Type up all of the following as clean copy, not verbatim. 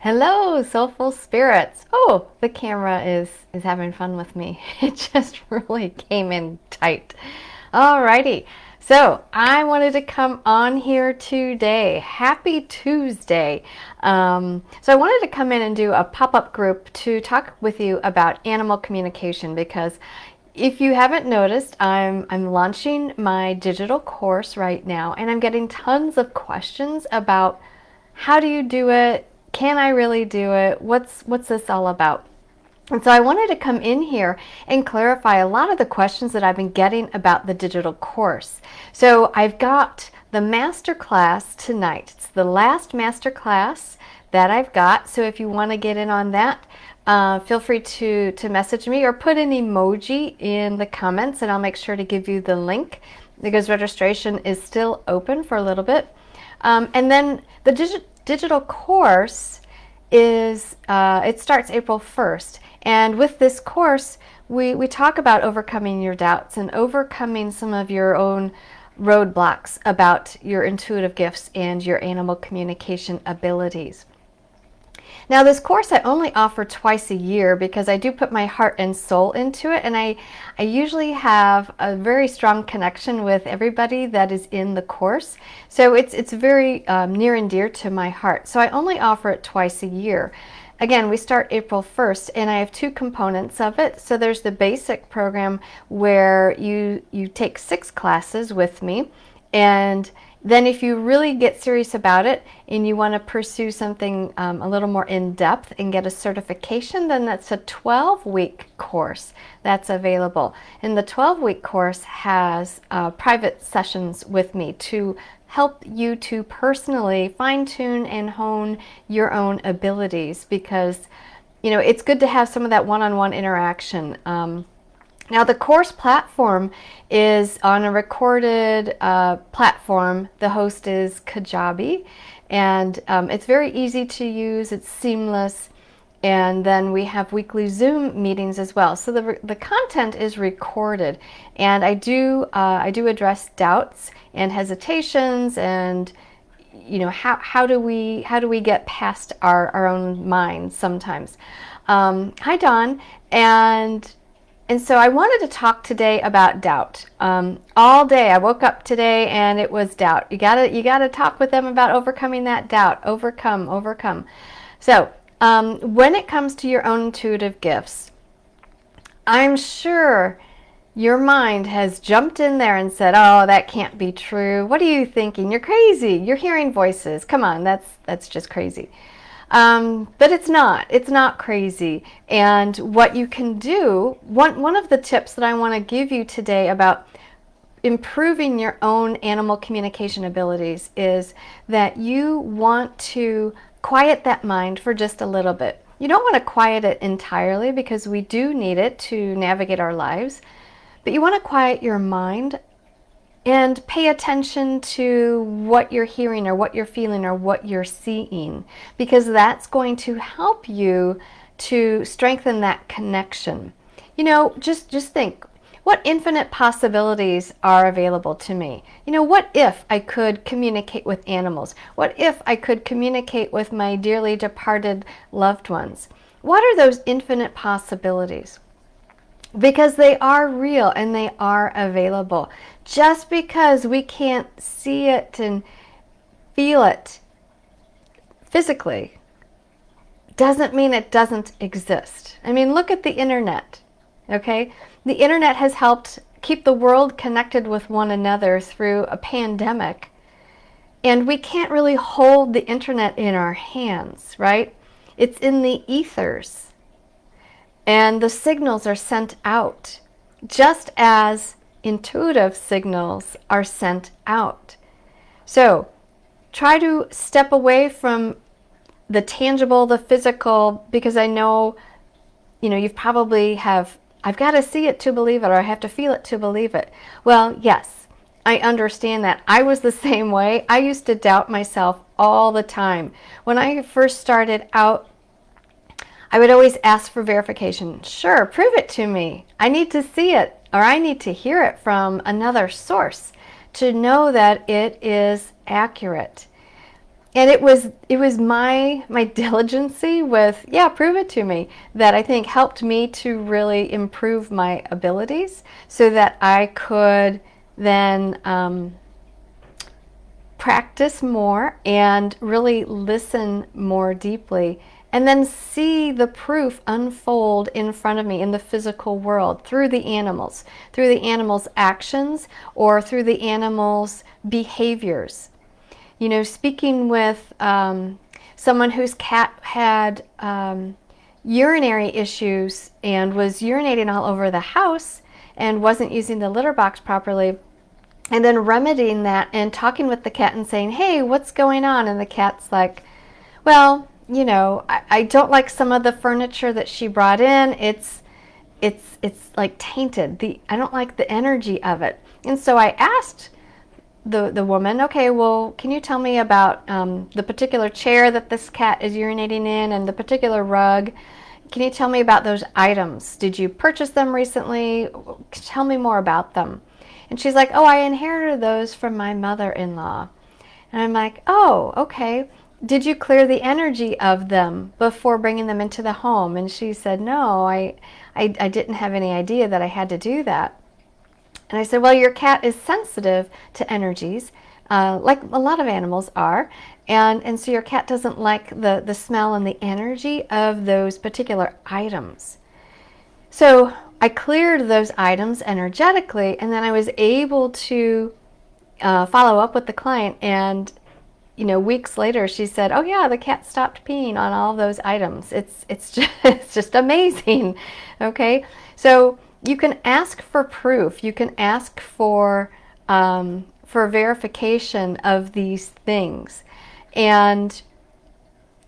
Hello, soulful spirits. Oh, the camera is having fun with me. It just really came in tight. Alrighty. So I wanted to come on here today. Happy Tuesday. So I wanted to come in and do a pop-up group to talk with you about animal communication because if you haven't noticed, I'm launching my digital course right now, and I'm getting tons of questions about how do you do it? Can I really do it? What's this all about? And so I wanted to come in here and clarify a lot of the questions that I've been getting about the digital course. So I've got the master class tonight. It's the last master class that I've got. So if you want to get in on that, feel free to message me or put an emoji in the comments, and I'll make sure to give you the link because registration is still open for a little bit. And then the digital course is it starts April 1st, and with this course we talk about overcoming your doubts and overcoming some of your own roadblocks about your intuitive gifts and your animal communication abilities. Now, this course I only offer twice a year because I do put my heart and soul into it, and I usually have a very strong connection with everybody that is in the course. So it's very near and dear to my heart. So I only offer it twice a year. Again, we start April 1st, and I have two components of it. So there's the basic program where you take 6 classes with me, and then if you really get serious about it and you want to pursue something a little more in depth and get a certification, then that's a 12-week course that's available. And the 12-week course has private sessions with me to help you to personally fine-tune and hone your own abilities, because it's good to have some of that one-on-one interaction. Now, the course platform is on a recorded platform. The host is Kajabi, and it's very easy to use. It's seamless. And then we have weekly Zoom meetings as well. So the content is recorded, and I do address doubts and hesitations, and how do we get past our own minds sometimes. Hi, Dawn. And so I wanted to talk today about doubt. All day I woke up today and it was doubt. You gotta talk with them about overcoming that doubt. Overcome. So when it comes to your own intuitive gifts, I'm sure your mind has jumped in there and said, "Oh, that can't be true. What are you thinking? You're crazy. You're hearing voices. Come on, that's just crazy." But it's not. It's not crazy. And what you can do, one of the tips that I want to give you today about improving your own animal communication abilities is that you want to quiet that mind for just a little bit. You don't want to quiet it entirely because we do need it to navigate our lives, but you want to quiet your mind and pay attention to what you're hearing or what you're feeling or what you're seeing, because that's going to help you to strengthen that connection. Just think, what infinite possibilities are available to me? What if I could communicate with animals? What if I could communicate with my dearly departed loved ones? What are those infinite possibilities? Because they are real and they are available. Just because we can't see it and feel it physically doesn't mean it doesn't exist. I mean, look at the internet, okay? The internet has helped keep the world connected with one another through a pandemic, and we can't really hold the internet in our hands, right? It's in the ethers, and the signals are sent out just as intuitive signals are sent out. So try to step away from the tangible, the physical, because I know, you've probably I've got to see it to believe it, or I have to feel it to believe it. Well, yes, I understand that. I was the same way. I used to doubt myself all the time. When I first started out, I would always ask for verification. Sure, prove it to me. I need to see it, or I need to hear it from another source to know that it is accurate. And it was my diligency with, yeah, prove it to me, that I think helped me to really improve my abilities so that I could then practice more and really listen more deeply, and then see the proof unfold in front of me in the physical world through the animals' actions, or through the animals' behaviors. Speaking with someone whose cat had urinary issues and was urinating all over the house and wasn't using the litter box properly, and then remedying that and talking with the cat and saying, hey, what's going on? And the cat's like, well, I don't like some of the furniture that she brought in. It's like tainted. I don't like the energy of it. And so I asked the woman, okay, well, can you tell me about the particular chair that this cat is urinating in and the particular rug? Can you tell me about those items? Did you purchase them recently? Tell me more about them. And she's like, oh, I inherited those from my mother-in-law. And I'm like, oh, okay. Did you clear the energy of them before bringing them into the home? And she said, no, I didn't have any idea that I had to do that. And I said, well, your cat is sensitive to energies, like a lot of animals are. And so your cat doesn't like the smell and the energy of those particular items. So I cleared those items energetically, and then I was able to follow up with the client. And weeks later, she said, "Oh yeah, the cat stopped peeing on all those items." It's just, it's just amazing. Okay, so you can ask for proof. You can ask for verification of these things, and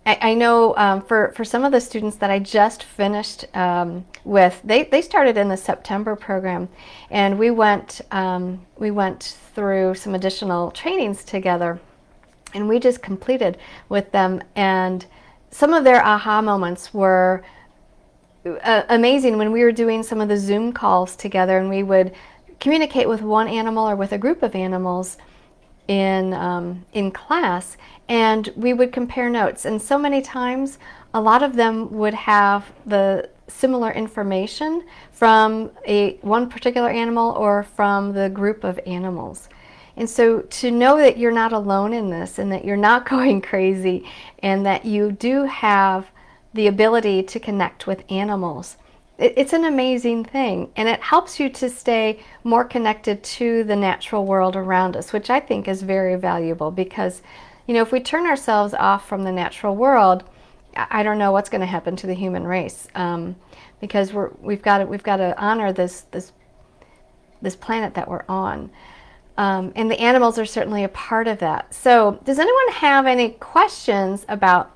I know for some of the students that I just finished with, they started in the September program, and we went through some additional trainings together, and we just completed with them. And some of their aha moments were amazing when we were doing some of the Zoom calls together, and we would communicate with one animal or with a group of animals in class, and we would compare notes. And so many times, a lot of them would have the similar information from one particular animal or from the group of animals. And so to know that you're not alone in this, and that you're not going crazy, and that you do have the ability to connect with animals, it's an amazing thing, and it helps you to stay more connected to the natural world around us, which I think is very valuable. Because if we turn ourselves off from the natural world, I don't know what's going to happen to the human race, because we've got to honor this planet that we're on, and the animals are certainly a part of that. So does anyone have any questions about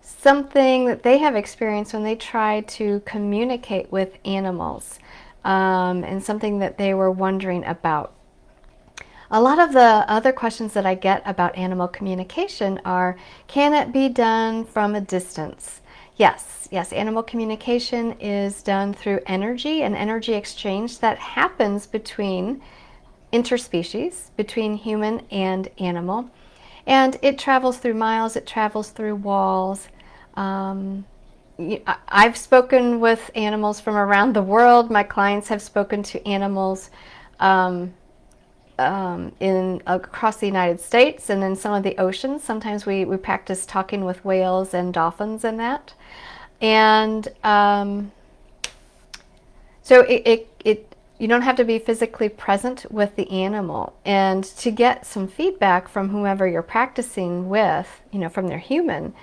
something that they have experienced when they try to communicate with animals, and something that they were wondering about? A lot of the other questions that I get about animal communication are, can it be done from a distance? Yes, animal communication is done through energy and energy exchange that happens between interspecies, between human and animal. And it travels through miles, it travels through walls. I've spoken with animals from around the world. My clients have spoken to animals across the United States and in some of the oceans. Sometimes we practice talking with whales and dolphins and that. And so you don't have to be physically present with the animal. And to get some feedback from whomever you're practicing with, from their human,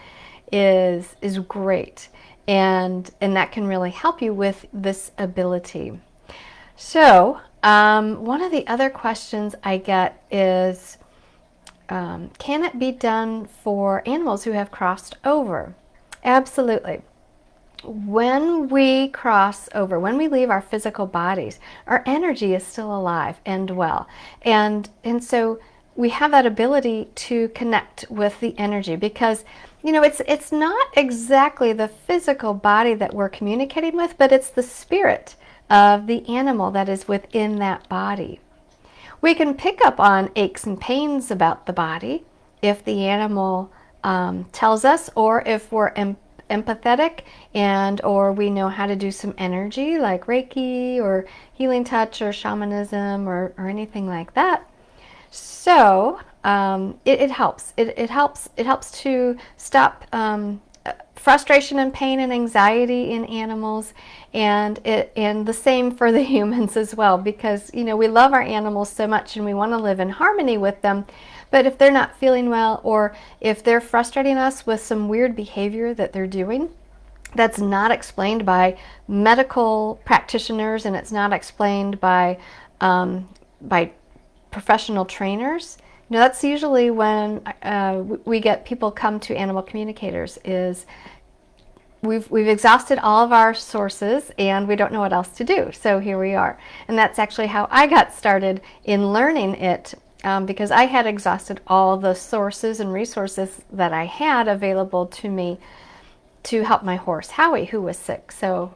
is great. And that can really help you with this ability. So one of the other questions I get is, can it be done for animals who have crossed over? Absolutely. When we cross over, when we leave our physical bodies, our energy is still alive and well. And so we have that ability to connect with the energy, because it's not exactly the physical body that we're communicating with, but it's the spirit of the animal that is within that body. We can pick up on aches and pains about the body if the animal tells us, or if we're empathetic and or we know how to do some energy like Reiki or healing touch or shamanism or anything like that. So it helps. It helps. It helps to stop frustration and pain and anxiety in animals, and the same for the humans as well. Because we love our animals so much and we want to live in harmony with them. But if they're not feeling well, or if they're frustrating us with some weird behavior that they're doing, that's not explained by medical practitioners, and it's not explained by professional trainers. That's usually when we get people come to animal communicators. Is we've exhausted all of our sources and we don't know what else to do. So here we are, and that's actually how I got started in learning it. Because I had exhausted all the sources and resources that I had available to me to help my horse, Howie, who was sick. So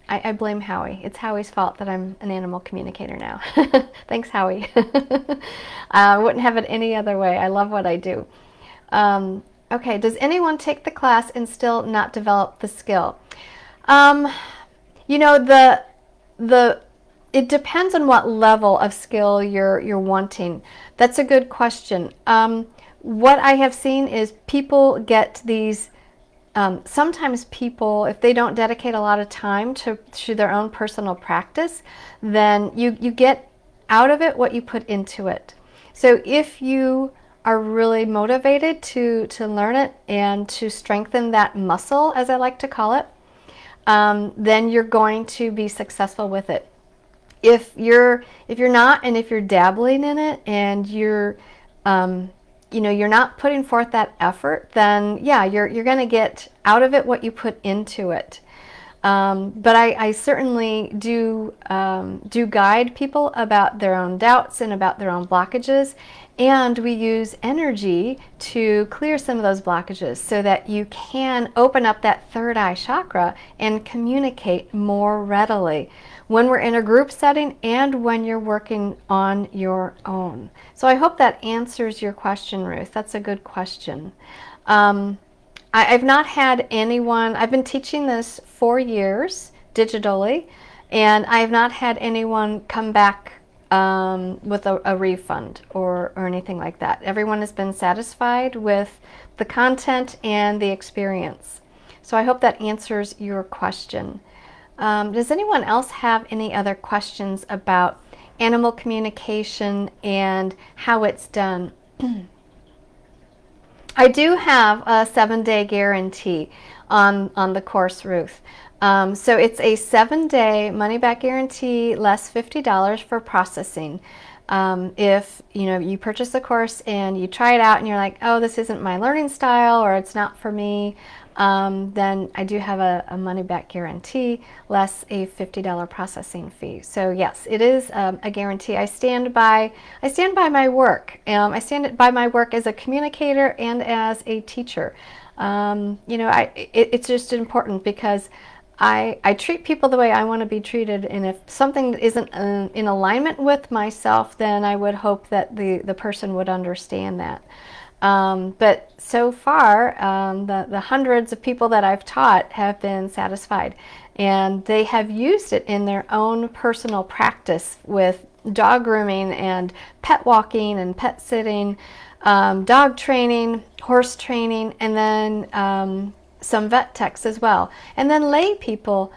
I blame Howie. It's Howie's fault that I'm an animal communicator now. Thanks, Howie. I wouldn't have it any other way. I love what I do. Okay, does anyone take the class and still not develop the skill? It depends on what level of skill you're wanting. That's a good question. What I have seen is people get these. Sometimes people, if they don't dedicate a lot of time to their own personal practice, then you get out of it what you put into it. So if you are really motivated to learn it and to strengthen that muscle, as I like to call it, then you're going to be successful with it. If you're not, and if you're dabbling in it and you're not putting forth that effort, then yeah, you're going to get out of it what you put into it. But I certainly do guide people about their own doubts and about their own blockages, and we use energy to clear some of those blockages so that you can open up that third eye chakra and communicate more readily when we're in a group setting and when you're working on your own. So I hope that answers your question, Ruth. That's a good question. I've not had anyone, I've been teaching this 4 years digitally, and I have not had anyone come back with a refund or anything like that. Everyone has been satisfied with the content and the experience. So I hope that answers your question. Does anyone else have any other questions about animal communication and how it's done? I do have a 7-day guarantee on the course, Ruth. So it's a 7-day money-back guarantee, less $50 for processing. If you purchase the course and you try it out and you're like, oh, this isn't my learning style, or it's not for me, then I do have a money-back guarantee, less a $50 processing fee. So yes, it is a guarantee. I stand by my work. I stand by my work as a communicator and as a teacher. It's just important because I treat people the way I want to be treated, and if something isn't in alignment with myself, then I would hope that the person would understand that. But so far, the hundreds of people that I've taught have been satisfied, and they have used it in their own personal practice with dog grooming and pet walking and pet sitting, dog training, horse training, and then some vet techs as well. And then lay people,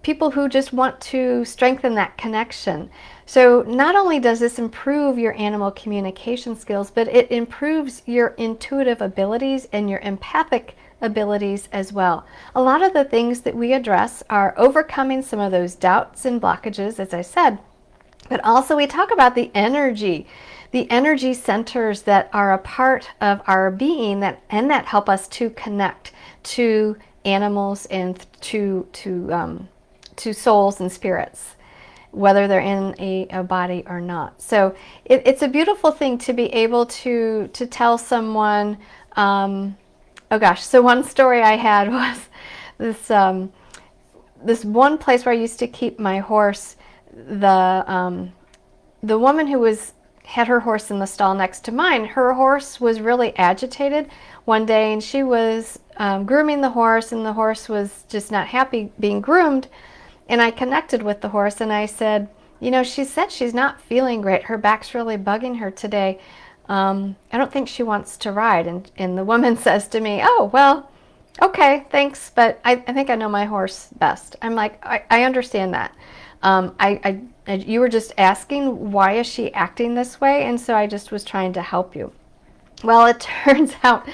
people who just want to strengthen that connection. So not only does this improve your animal communication skills, but it improves your intuitive abilities and your empathic abilities as well. A lot of the things that we address are overcoming some of those doubts and blockages, as I said, but also we talk about the energy centers that are a part of our being that help us to connect to animals and to souls and spirits, whether they're in a body or not. So it's a beautiful thing to be able to tell someone, oh gosh, so one story I had was this one place where I used to keep my horse. The woman who was had her horse in the stall next to mine. Her horse was really agitated one day, and she was grooming the horse, and the horse was just not happy being groomed. And I connected with the horse, and I said, you know, she said she's not feeling great. Her back's really bugging her today. I don't think she wants to ride. And the woman says to me, oh, well, okay, thanks, but I think I know my horse best. I'm like, I understand that. You were just asking, why is she acting this way? And so I just was trying to help you. Well, it turns out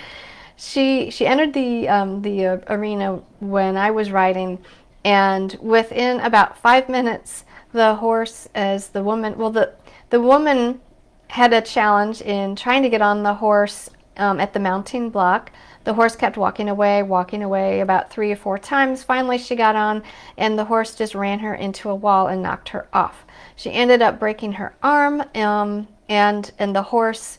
she entered the arena when I was riding, and within about 5 minutes, the horse, as the woman, well, the woman had a challenge in trying to get on the horse at the mounting block. The horse kept walking away about 3 or 4 times. Finally, she got on, and the horse just ran her into a wall and knocked her off. She ended up breaking her arm, and the horse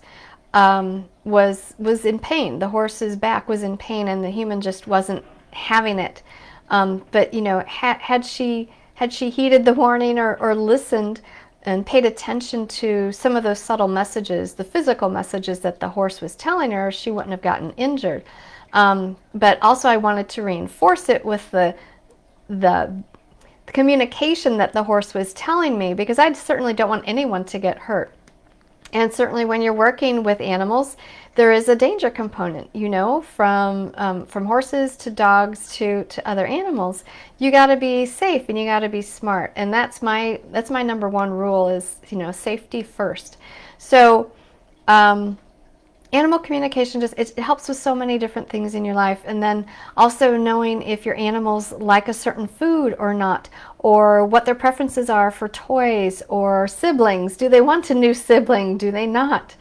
was in pain. The horse's back was in pain, and the human just wasn't having it. But you know, had she heeded the warning or listened and paid attention to some of those subtle messages, the physical messages that the horse was telling her, she wouldn't have gotten injured. But also I wanted to reinforce it with the communication that the horse was telling me, because I certainly don't want anyone to get hurt. And certainly when you're working with animals, there is a danger component, you know, from horses to dogs to other animals. You got to be safe and you got to be smart. And that's my number one rule is, you know, safety first. So animal communication just it helps with so many different things in your life. And then also knowing if your animals like a certain food or not, or what their preferences are for toys or siblings. Do they want a new sibling? Do they not?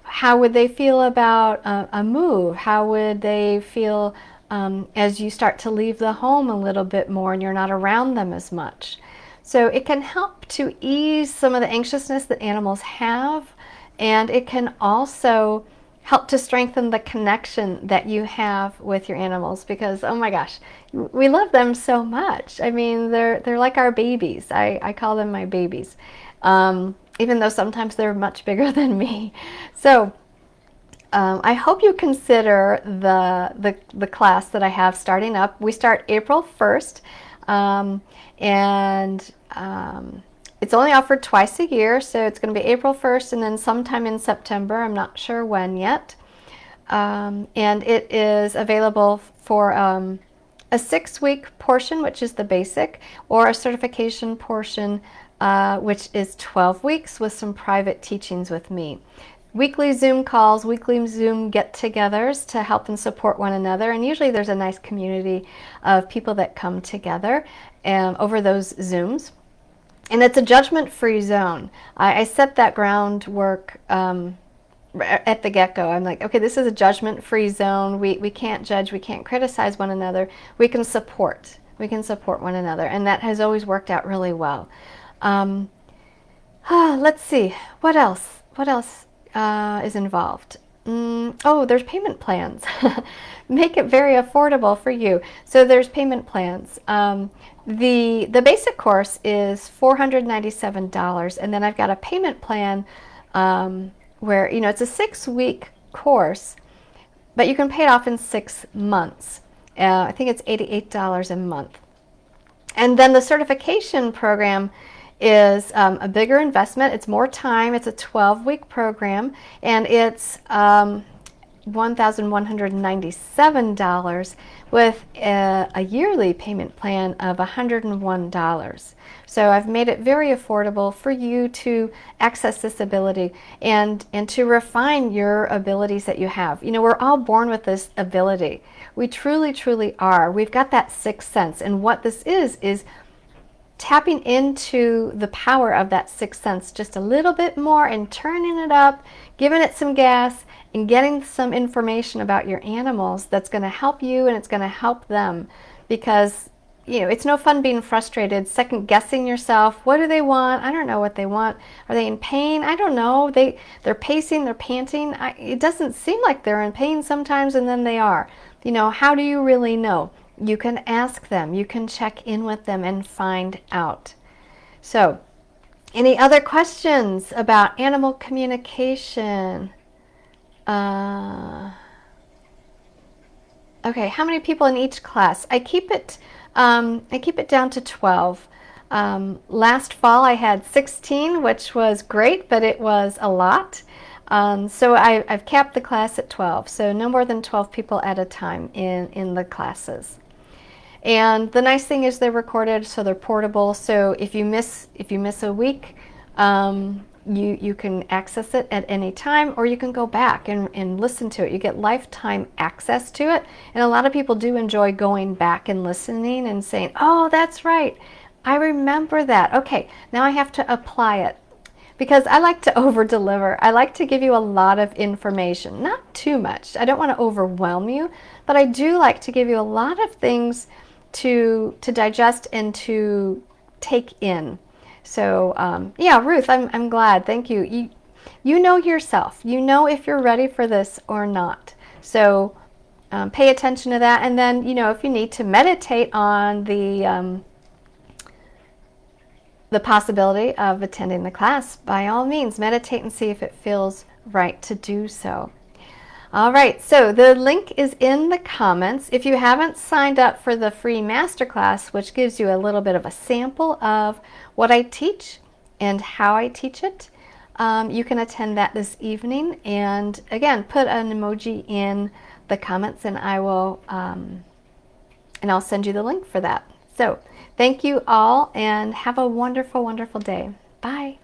How would they feel about a move? How would they feel as you start to leave the home a little bit more and you're not around them as much? So it can help to ease some of the anxiousness that animals have, and it can also help to strengthen the connection that you have with your animals, because oh my gosh, we love them so much. I mean, they're like our babies. I call them my babies, even though sometimes they're much bigger than me. So I hope you consider the class that I have starting up. We start April 1st, and it's only offered twice a year, so it's going to be April 1st and then sometime in September. I'm not sure when yet. And it is available for a 6-week portion, which is the basic, or a certification portion, which is 12 weeks with some private teachings with me. Weekly Zoom calls, weekly Zoom get-togethers to help and support one another. And usually there's a nice community of people that come together over those Zooms. And it's a judgment-free zone. I set that groundwork at the get-go. I'm like, okay, this is a judgment-free zone. We can't judge. We can't criticize one another. We can support. We can support one another. And that has always worked out really well. Let's see. What else? What else is involved? Oh, there's payment plans. Make it very affordable for you. So there's payment plans. The basic course is $497, and then I've got a payment plan where, you know, it's a 6-week course, but you can pay it off in 6 months. I think it's $88 a month. And then the certification program is a bigger investment. It's more time. It's a 12-week program, and it's $1,197 with a yearly payment plan of $101. So I've made it very affordable for you to access this ability and to refine your abilities that you have. You know, we're all born with this ability. We truly, truly are. We've got that sixth sense, and what this is tapping into the power of that sixth sense just a little bit more and turning it up, giving it some gas, and getting some information about your animals that's going to help you and it's going to help them. Because, you know, it's no fun being frustrated, second guessing yourself. What do they want? I don't know what they want. Are they in pain? I don't know. They're pacing, they're panting. It doesn't seem like they're in pain sometimes, and then they are. You know, how do you really know? You can ask them, you can check in with them and find out. So Any other questions about animal communication? Okay, how many people in each class? I keep it down to 12. Last fall I had 16, which was great, but it was a lot. So I've capped the class at 12, so no more than 12 people at a time in the classes. And the nice thing is they're recorded, so they're portable. So if you miss a week, you can access it at any time, or you can go back and listen to it. You get lifetime access to it. And a lot of people do enjoy going back and listening and saying, oh, that's right, I remember that. Okay, now I have to apply it. Because I like to over deliver. I like to give you a lot of information, not too much. I don't want to overwhelm you, but I do like to give you a lot of things to digest and to take in. So yeah, Ruth, I'm glad. Thank you. You know yourself. You know if you're ready for this or not. So pay attention to that. And then, you know, if you need to meditate on the possibility of attending the class, by all means, meditate and see if it feels right to do so. All right, so the link is in the comments. If you haven't signed up for the free masterclass, which gives you a little bit of a sample of what I teach and how I teach it, you can attend that this evening. And again, put an emoji in the comments, and I'll send you the link for that. So thank you all, and have a wonderful, wonderful day. Bye.